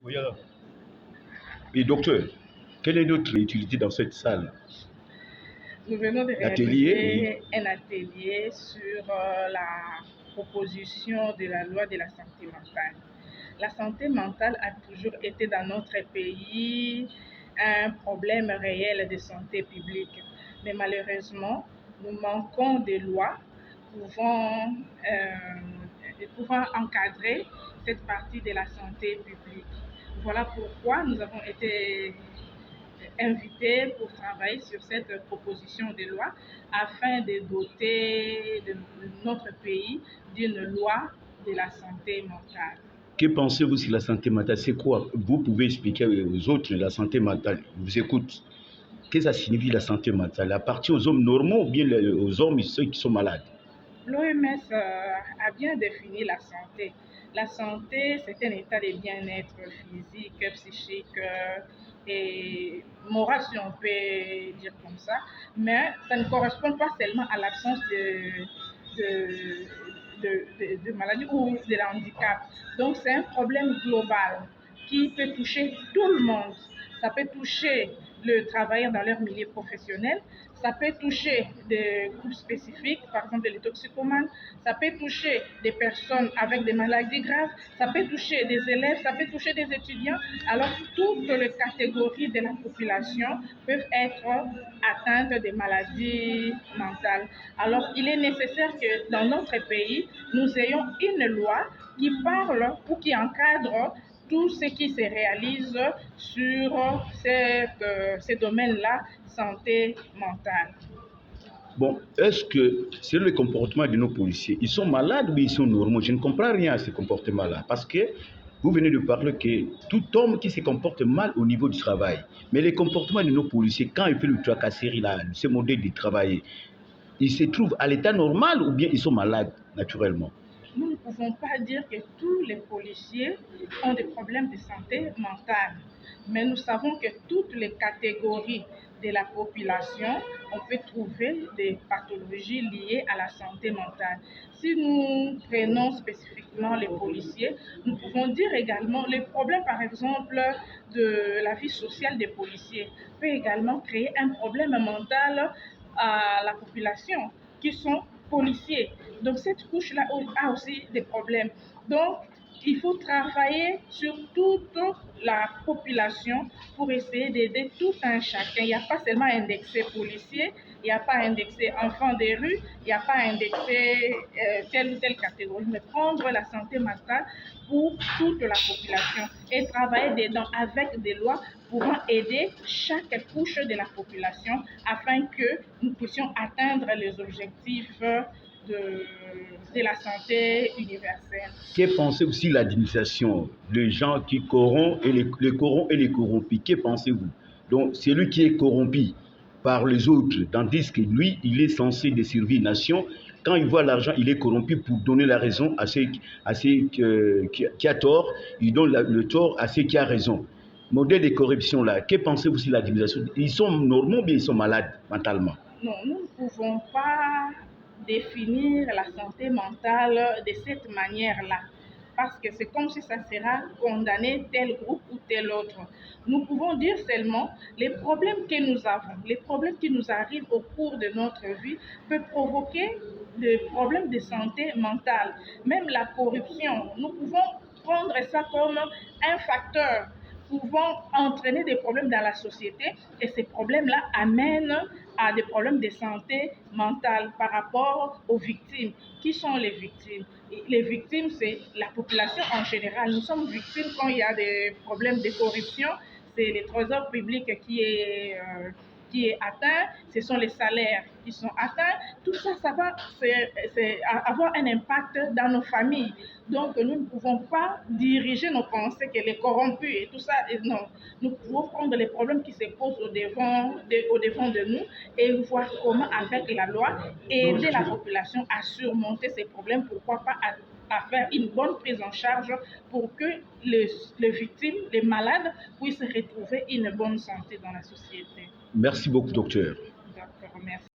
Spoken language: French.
Oui, alors. Et docteur, quelle est notre utilité dans cette salle? Nous venons de L'atelier, oui. réaliser un atelier sur la proposition de la loi de la santé mentale. La santé mentale a toujours été dans notre pays un problème réel de santé publique. Mais malheureusement, nous manquons de lois pouvant, pouvant encadrer cette partie de la santé publique. Voilà pourquoi nous avons été invités pour travailler sur cette proposition de loi afin de doter notre pays d'une loi de la santé mentale. Que pensez-vous sur la santé mentale? C'est quoi? Vous pouvez expliquer aux autres la santé mentale. Je vous écoute. Qu'est-ce que ça signifie la santé mentale? Appartient aux hommes normaux ou bien aux hommes ceux qui sont malades? L'OMS a bien défini la santé. La santé, c'est un état de bien-être physique, psychique et moral, si on peut dire comme ça. Mais ça ne correspond pas seulement à l'absence de maladie ou de handicap. Donc, c'est un problème global qui peut toucher tout le monde. Ça peut toucher le travailleur dans leur milieu professionnel, ça peut toucher des groupes spécifiques, par exemple les toxicomanes, ça peut toucher des personnes avec des maladies graves, ça peut toucher des élèves, ça peut toucher des étudiants. Alors, toutes les catégories de la population peuvent être atteintes de maladies mentales. Alors, il est nécessaire que dans notre pays, nous ayons une loi qui parle ou qui encadre tout ce qui se réalise sur ces domaines-là, santé mentale. Bon, est-ce que c'est le comportement de nos policiers? Ils sont malades ou ils sont normaux? Je ne comprends rien à ce comportement-là. Parce que vous venez de parler que tout homme qui se comporte mal au niveau du travail. Mais les comportements de nos policiers, quand ils font le tracasserie, là, ce modèle de travail, ils se trouvent à l'état normal ou bien ils sont malades naturellement? Nous ne pouvons pas dire que tous les policiers ont des problèmes de santé mentale, mais nous savons que toutes les catégories de la population, on peut trouver des pathologies liées à la santé mentale. Si nous prenons spécifiquement les policiers, nous pouvons dire également les problèmes, par exemple, de la vie sociale des policiers peut également créer un problème mental à la population qui sont policiers. Donc cette couche-là a aussi des problèmes. Donc il faut travailler sur toute la population pour essayer d'aider tout un chacun. Il n'y a pas seulement indexé policier, il n'y a pas indexé enfants des rues, il n'y a pas indexé telle ou telle catégorie, mais prendre la santé mentale pour toute la population et travailler dedans avec des lois pouvant aider chaque couche de la population afin que nous puissions atteindre les objectifs de la santé universelle. Que pensez aussi l'administration, les gens qui corrompent et les corrompent et les corrompus? Que pensez-vous? Donc, celui qui est corrompu par les autres, tandis que lui, il est censé de servir nation. Quand il voit l'argent, il est corrompu pour donner la raison à ceux, qui a tort. Il donne le tort à ceux qui a raison. Modèle de corruption là, que pensez-vous aussi l'administration? Ils sont normaux, mais ils sont malades mentalement. Non, nous ne pouvons pas définir la santé mentale de cette manière-là, parce que c'est comme si ça sera condamné tel groupe ou tel autre. Nous pouvons dire seulement les problèmes que nous avons, les problèmes qui nous arrivent au cours de notre vie peuvent provoquer des problèmes de santé mentale. Même la corruption, nous pouvons prendre ça comme un facteur pouvant entraîner des problèmes dans la société et ces problèmes-là amènent à des problèmes de santé mentale par rapport aux victimes. Qui sont les victimes? Les victimes, c'est la population en général. Nous sommes victimes quand il y a des problèmes de corruption. C'est le trésor public qui est atteint, ce sont les salaires qui sont atteints. Tout ça, ça va avoir un impact dans nos familles. Donc, nous ne pouvons pas diriger nos pensées que les corrompus et tout ça. Et non, nous pouvons prendre les problèmes qui se posent au devant de nous et voir comment, avec la loi, aider la population à surmonter ces problèmes. Pourquoi pas à faire une bonne prise en charge pour que les victimes, les malades, puissent retrouver une bonne santé dans la société. Merci beaucoup, docteur. D'accord, merci.